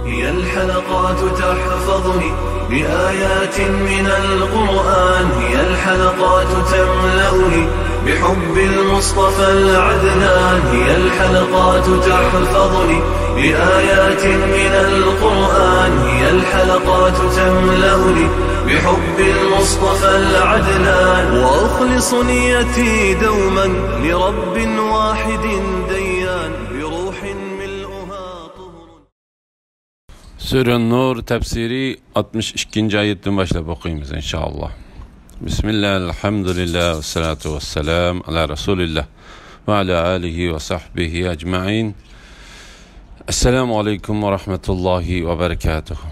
هي الحلقات تحفظني بآيات من القرآن، هي الحلقات تملأني بحب المصطفى العدنان، هي الحلقات تحفظني بآيات من القرآن، هي الحلقات تملأني بحب المصطفى العدنان، وأخلص نيتي دوما لرب واحد ديان بروح ملؤها طهر. Sure Nur tefsiri 62. ayetten başlayıp okuyayım inşallah. Bismillah, elhamdülillah, ve salatu ve selam ala Resulillah ve ala alihi ve sahbihi ecma'in. Esselamu aleyküm ve rahmetullahi ve berekatuhu.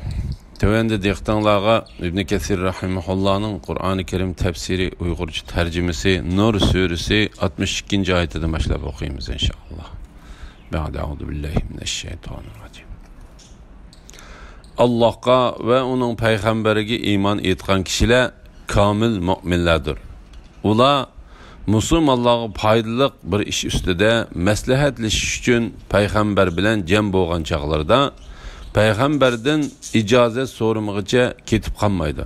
Tövende diyektanlığa İbn Kesir Rahimahullah'ın Kur'an-ı Kerim tefsiri Uygurca tercümesi Nur suresi 62. ayetten başlayıp okuyayım inşallah. Ba'de auzu billahi mineşşeytanirracim. Allah'a ve onun peygamberiga iman etgan kişiler kamil müminlerdir. Ular musulmonlarga foydali bir ish ustida maslahatlashish uchun payg'ambar bilan jam bo'lgan chaqlarda payg'ambardan ijozat so'ramaguncha ketib qolmaydi.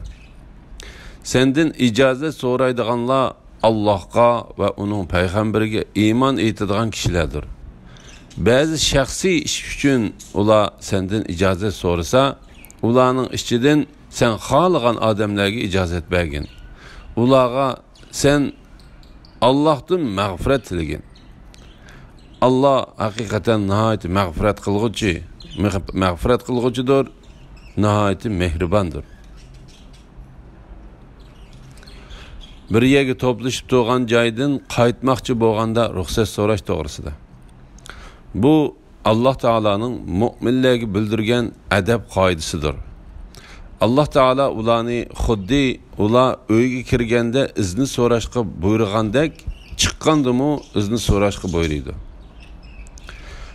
Sendan ijozat so'raydiganlar Allohga va uning payg'ambariga iymon etadigan kishilardir. Ba'zi shaxsiy ish uchun ular sendan ijozat so'rasa, ularning ichidan sen xohlagan odamlarga ijozat bergin. Ularga sen Allah'tan mağfiret tilegin. Allah hakikaten nihayet mağfiret kılgıcıdır, nihayet mehribandır. Bir yerge toplashib turgan joydan qaytmoqchi bo'lganda ruxsat so'rash to'g'risida. Bu Allah Teala'nın müminlerge bildirgen edep kaidesidir. Allah Teala ularni xuddi ular uyga kirganda izni so'rashga buyurgandek chiqqandimi izni so'rashga buyurdi.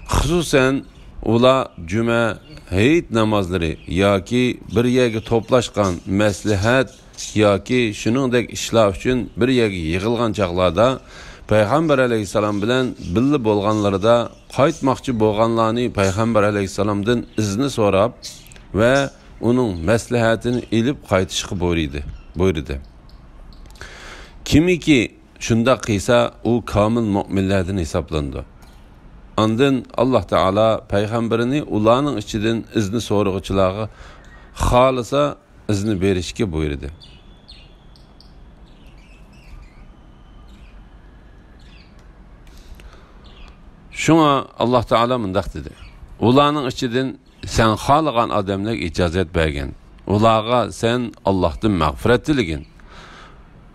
Xususan ular juma, hayit namozlari yoki bir yerga to'plashgan maslahat yoki shuningdek ishlar uchun bir yerga yig'ilgan chaqlarda Peygamber aleyhisselam bilen birli bo'lganlarida qaytmoqchi bo'lganlarni Peygamber aleyhisselamdan izni so'rab ve onun maslahatini ilib qaytishga buyurdi. Kimiki shunda qilsa u kamil mu'minlardan hisoblanadi. Ondan Allah Teala peygamberini ularning ichidan izni so'rag'uchilarga xohlasa izni berishga buyurdi. Şuna Allah Teala mındaq dedi. Ularning ichidan sen xohlagan odamlarga ijozat bergin. Ularga sen Allohdan mag'firat tilegin.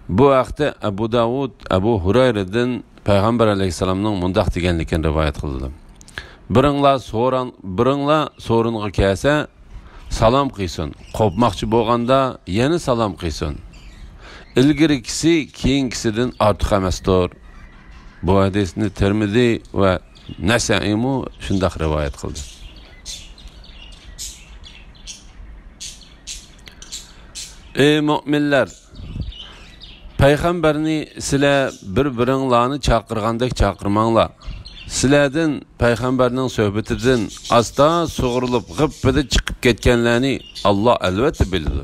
Bu vaqtda Abu Davud Abu Hurayradan Peygamber aleyhisselamning mundaq deganligini rivoyat qildi. Biringlar so'ringa kelsa salom qilsin. Qopmoqchi bo'lganda yana salom qilsin. Ilgirikisi keyingisidan ortiq emasdir. Bu hadisni Tirmizi ve Nasai'mu shundoq rivoyat qildi. Ey mu'minlar, payg'ambarni sizlar bir-biringlarni chaqirgandek chaqirmanglar. Sizlardan payg'ambarning suhbatidan asta sug'urilib g'ibida chiqib ketganlarni Alloh albatta biladi.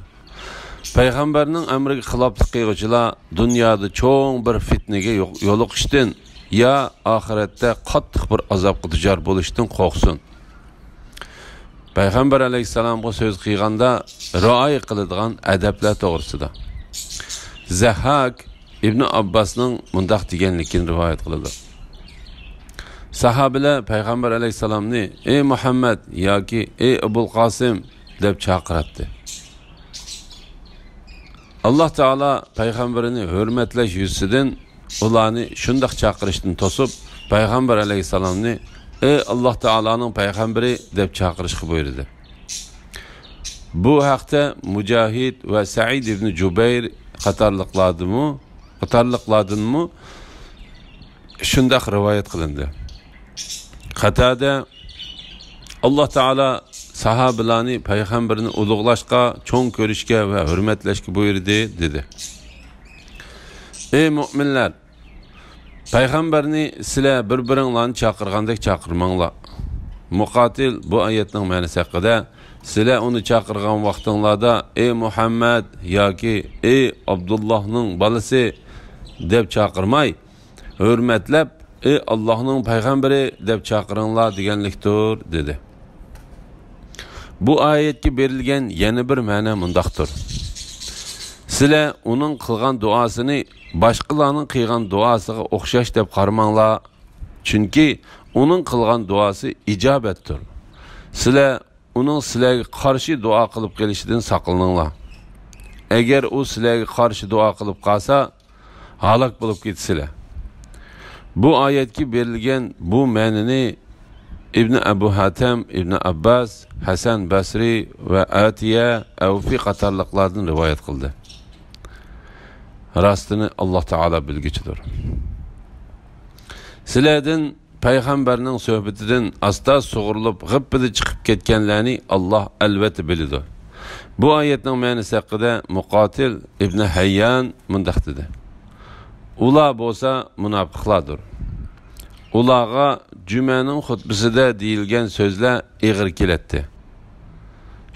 Payg'ambarning amriga xiloflik qiluvchilar dunyoda cho'ng bir fitnaga yo'liqishdan ya ahiretde qattiq bir azobga duchor bo'lishdan qo'rqsin. Peygamber aleyhisselamga söz qilganda rioya qiladigan adablar to'g'risida. Zahhak İbn Abbasning mundaq deganligini rivoyat qiladi. Sahabeler Peygamber aleyhisselamni ey Muhammed yoki ey Abul Qasim deb chaqiratdi. Allah Teala peygamberini hürmetlash yuzidan ularni shundoq chaqirishdan to'sib Peygamber aleyhisselamni ey Allah Teala'nın peygamberi deb chaqirishga buyurdi. Bu haqda Mujahid ve Sa'id ibn Jubayr qatorliqlardanmi shundoq rivoyat qilindi. Qatada Allah Teala sahabelarni peygamberini ulug'lashga, cho'ng ko'rishga ve hurmatlashga buyurdi dedi. Ey mu'minlar, payg'ambarni sizlar bir-biringlarni chaqirgandek chaqirmanglar. Muqatil bu oyatning ma'nosi haqida sizlar uni chaqirgan vaqtinglarda ey Muhammad yoki ey Abdullohning bolasi deb chaqirmay, hurmatlab ey Allohning payg'ambari deb chaqiringlar deganlikdir dedi. Bu oyatga berilgan yana bir ma'no mundaqdir. Sizlar uning qilgan duosini boshqalarning qilgan duosiga o'xshash deb qaramanglar. Chunki uning qilgan duosi ijobatdir. Sizlar uning sizlarga qarshi duo qilib kelishidan saqlaninglar. Agar u sizlarga qarshi duo qilib qolsa, halok bo'lib ketsizlar. Bu oyatga berilgan bu ma'noni İbn Abu Hatem, İbn Abbas, Hasan Basri ve Atiye, Avfi qatarlıqlardan rivayet qildi. Rastını Allah Teala bilgichidir. Sizlardan payg'ambarning sohbetidan asta sug'urilib g'ibbi chiqib ketganlarni Allah albatta biladi. Bu oyatning ma'nosi haqida Muqatil ibn Hayyan mundaq dedi. Ular bo'lsa munofiqlardir. Ularga Cüme'nin xutbasida deyilgan so'zlar ig'ir kelatdi.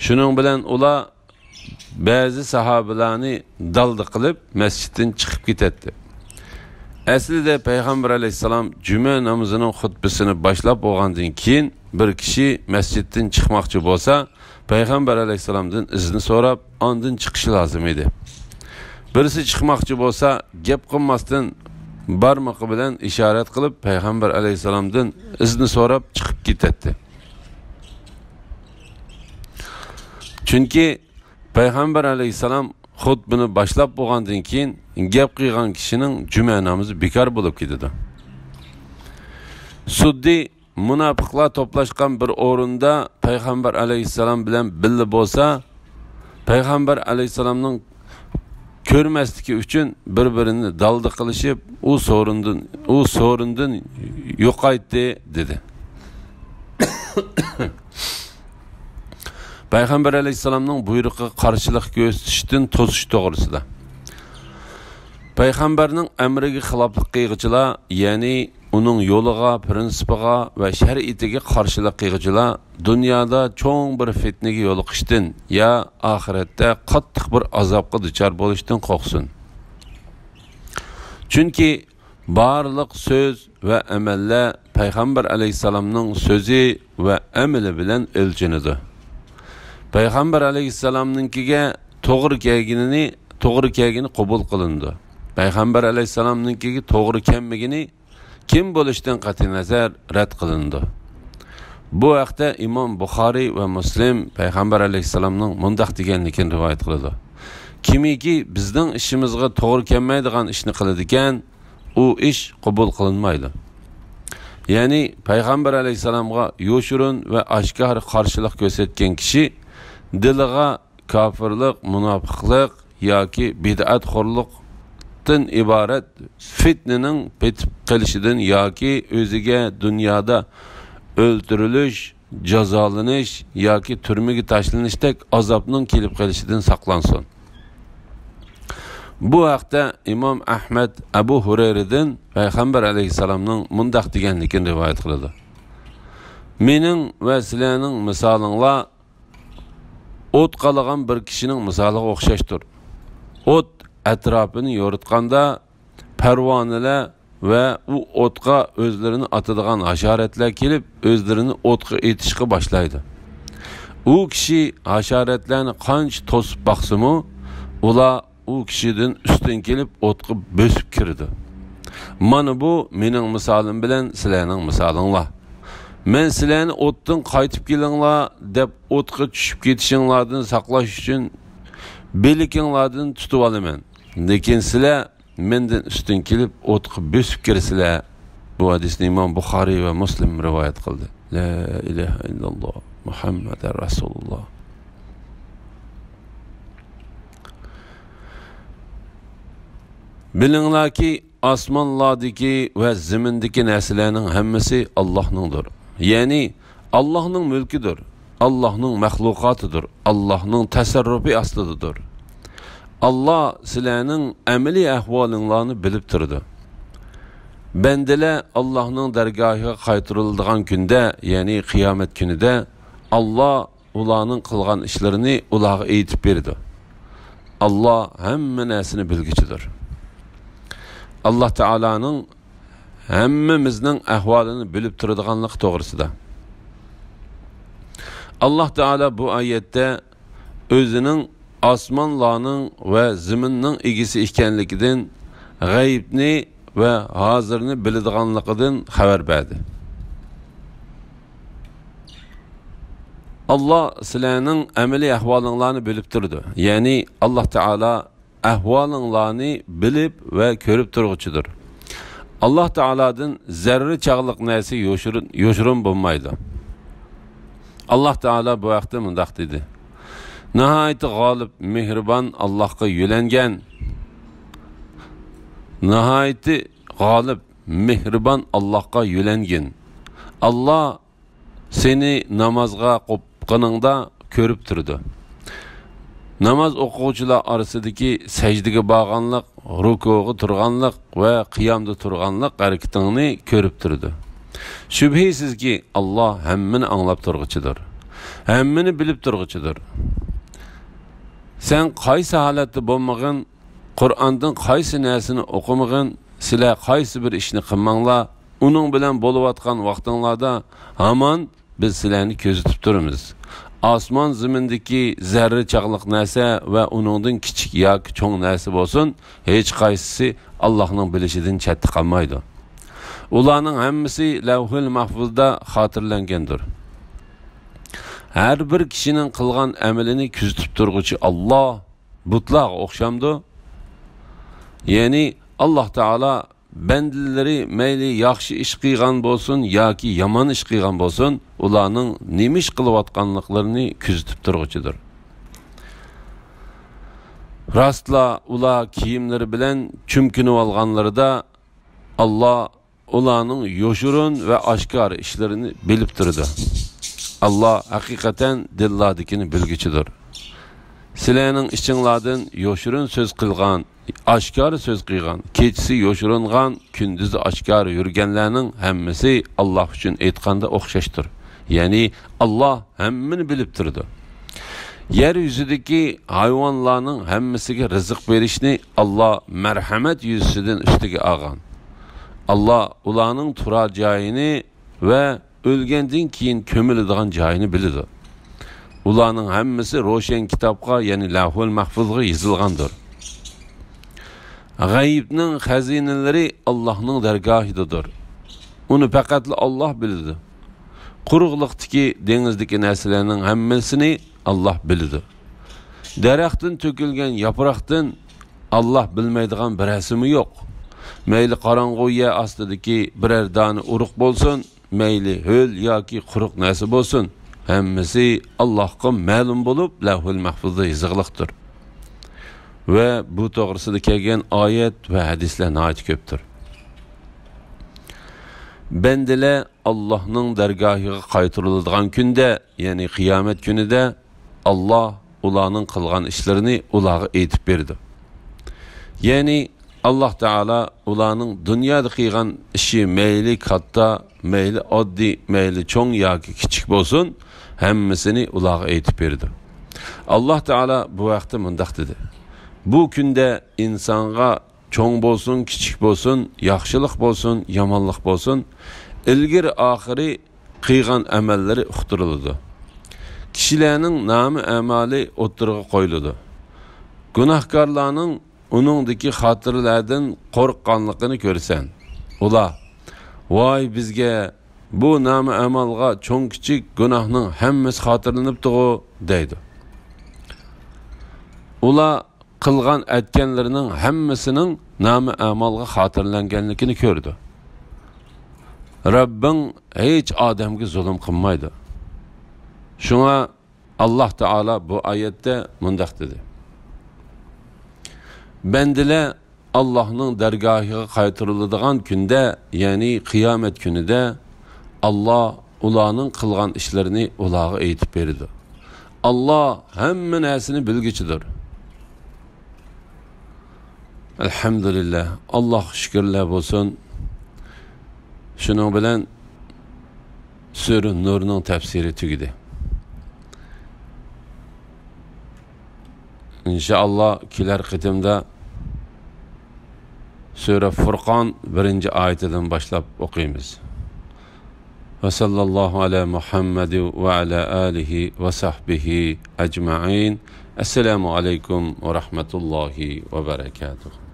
Shuning bilan ular ba'zi sahobalarni dalda qilib masjiddan chiqib ketdi. Aslida payg'ambar alayhisalom Cuma namozining xutbasini boshlab bo'lgandan keyin bir kishi masjiddan chiqmoqchi bo'lsa, payg'ambar alayhisalomdan izni so'rab, ondan chiqishi lozim edi. Birisi chiqmoqchi bo'lsa, gap qilmasdan barmoqi bilan ishorat qilib payg'ambar alayhisalomdan izni so'rab chiqib ketdi. Chunki payg'ambar alayhisalom xutbani boshlab bo'lgandan keyin gap qilgan kishining juma namozi bekor bo'lib ketadi. Suddi munofiqlar to'plashgan bir o'rinda payg'ambar alayhisalom bilan birga bo'lsa, payg'ambar alayhisalomning ko'rmasligi uchun bir-birini dalda qilishib, u so'rindan yo'qaytdi dedi. Payg'ambar alayhisalomning buyrug'iga qarshilik ko'rsatishdan to'sish to'g'risida. Payg'ambarning amriga xiloflik qilguvchilar, ya'ni uning yo'liga, prinsipiga va shariatiga qarshilik qilguvchilar dunyoda cho'ng bir fitnaga yo'liqishdan ya oxiratda qattiq bir azobga duchor bo'lishdan qo'rqsin. Chunki barliq so'z va amallar payg'ambar alayhisalomning so'zi va amali bilan o'lchanadi. Payg'ambar alayhisalomninkiga to'g'ri kelgini qabul qilindi. Payg'ambar alayhisalomninkiga to'g'ri kelmagini kim bo'lishidan qat'iy nazar rad qilindi. Bu haqda Imom Buxoriy va Muslim payg'ambar alayhisalomning mundaq deganligini rivoyat qiladi. Kimiki bizning ishimizga to'g'ri kelmaydigan ishni qiladi ekan, u ish qabul qilinmaydi. Ya'ni payg'ambar alayhisalomga yo'shurun va oshkor qarshilik ko'rsatgan kishi diliga kofirlik, munofiqlik yoki bid'atxo'rlikdan iborat fitnaning petib qilishidan yoki o'ziga dunyoda o'ldirilish, jazolanish yoki turmaga tashlanishdek azobning kelib qolishidan saqlansin. Bu haqda Imom Ahmad Abu Hurayradan payg'ambar alayhisalomning mundaq deganligini rivoyat qiladi. Mening va sizlarning misolinglar o't qalagan bir kishining misoliga o'xshashdir. O't atrofini yoritganda parvonalar va u o'tga o'zlarini atadigan hasharotlar kelib, o'zlarini o'tga etishga boshlaydi. U kishi hasharotlarni qancha to'sib baqsimi, ular u kishidan ustun kelib o'tga bosib kirdi. Mana bu mening misolim bilan sizlarning misolinglar. Men sizlarni o'tdan qaytib kelinglar deb o'tga tushib ketishinglardan saqlash uchun belikinglardan tutib olaman. Lekin sizlar mendan ustun kelib o'tga bosib kirsizlar. Bu hadisni Imom Buxoriy va Muslim rivoyat qildi. La ilaha illalloh Muhammadur Rasululloh. Bilinglarki, osmonlardagi va zimindagi narsalarning hammasi Allohningdir. Ya'ni Allohning mulkidir, Allohning maxluqotidir, Allohning tasarrufi aslidir. Alloh sizlarning amaliy ahvolinglarni bilib turdi. Bendeler Allah'ın dergahına qaytırıldığan günde, yani kıyamet günüde Allah ularning qilgan ishlarini ularga aytib berdi. Allah hamma narsani bilgichidir. Allah Taolaning hammamizning ahvolini bilib turadiganligi to'g'risida. Allah Taala bu oyatda o'zining osmonlarning va zaminning egisi ekanligidan, g'aybni va hozirni biladiganligidan xabar berdi. Allah sizlarning amaliy ahvolinglarni bilib turdi. Ya'ni Allah Taala ahvolinglarni bilib va ko'rib turg'uchidir. Allah Taoladan zarra chaqliq narsa yo'shirin bo'lmaydi. Allah Taala bu vaqtda mundaq dedi: Nihoyat g'olib, mehribon Allohga yo'langan. Nihoyat g'olib, mehribon Allohga yo'langin. Allah seni namozga qo'pqiningda ko'rib turdi. Namoz o'quvchilar orasidagi sajdaga borganlik, rukuga turganlik va qiyomda turganlik harakatingni ko'rib turdi. Shubhisizki Allah hammani anglab turg'uchidir. Hammani bilib turg'uchidir. Sen qaysi holatda bo'lmag'in, Qur'ondan qaysi narsani o'qimag'in, sizlar qaysi bir ishni qilmanglar, uning bilan bo'layotgan vaqtinglarda hamon biz sizlarni ko'zitib turamiz. Osmon zimindagi zarra chaqliq narsa va uningdan kichik yoki cho'ng narsa bo'lsin, hech qaysisi Allohning bilishidan chetda qolmaydi. Ularning hammasi Lavhul Mahfuzda xotirlangandir. Har bir kishining qilgan amalini kuzatib turg'uchi Allah butlar o'xshamdi. Ya'ni Allah Taala bandalari mayli yaxshi ish qilgan bo'lsin yoki yomon ish qilgan bo'lsin, ularning nima ish qilayotganliklarini kuzatib turg'uchidir. Rastla ular kiyimlari bilan chumkinib olganlarida Allah ularning yo'shirin va oshkor ishlarini bilib turdi. Allah haqiqatan dillardikini bilgichidir. Sizlarning ichinglardan yo'shirin so'z qilgan, oshkor so'z qilgan, kechasi yo'shiringan, kunduzi oshkor yurganlarning hammasi Allah uchun aytganda o'xshashdir. Ya'ni Allah hammani bilib turdi. Yer yuzidagi hayvonlarning hammasiga rizq berishni Allah marhamat yuzidan ustiga olgan. Allah ularning turar joyini va o'lgandan keyin ko'miladigan joyini biladi. Ularning hammasi ro'shan kitobga, ya'ni Lavhul Mahfuzga yozilgandir. G'aybning xazinalari Allohning dargohidadir. Uni faqat Allah biladi. Quruqliqdagi dengizdagi narsalarning hammasini Allah biladi. Daraxtdan to'kilgan yaproqdan Allah bilmaydigan bir rasmi yo'q. Mayli qorong'u yer ostidagi biror dona uruq bo'lsin, mayli ho'l yoki quruq narsa bo'lsin, hammasi Allohga ma'lum bo'lib Lavhul Mahfuzda yozilgandir. Ve bu to'g'risida kelgan oyat va hadislar nihoyat ko'pdir. Bendeler Allah'ның dargohiga qaytariladigan kunda, ya'ni qiyomat kunida Allah ularning qilgan ishlarini ularga aytib berdi. Ya'ni Allah Taala ularning dunyoda qilgan ishi mayli katta, mayli oddiy, mayli cho'ng yoki kichik bo'lsin, hammasini ularga aytib berdi. Allah Taala bu vaqtda mundaq dedi: Bu kunda insonga cho'ng bo'lsin, kichik bo'lsin, yaxshilik bo'lsin, yomonlik bo'lsin, ilgari oxiri qilgan amallari uqtiriladi. Kishilarning nomi amali o'tirg'a qo'yiladi. Gunohkorlarning uningdagi xotirlardan qo'rqqanligini ko'rsan, ular voy bizga bu nomi amalga cho'ng kichik gunohning hammasi xotirlanibdi-ku deydi. Ular qilgan aytganlarining hammasining nomi amalga xotirlanganligini ko'rdi. Rabbing hech odamga zulm qilmaydi. Shunga Allah Taala bu oyatda mundaq dedi: Bendeler Allah'ның dargohiga qaytariladigan kunda, ya'ni qiyomat kunida Allah ularning qilgan ishlarini ularga aytib berdi. Allah hamma narsani bilgichidir. Elhamdülillah, Allah şükürler olsun. Şunun bilan Sura Nurning tafsiri tugadi. İnşallah kelar qitimda Sura Furqon 1-oyatidan boshlab o'qiymiz. Ve sallallahu ala Muhammed ve ala alihi ve sahbihi ecma'in. Esselamu aleyküm ve rahmetullahi ve berekatuhu.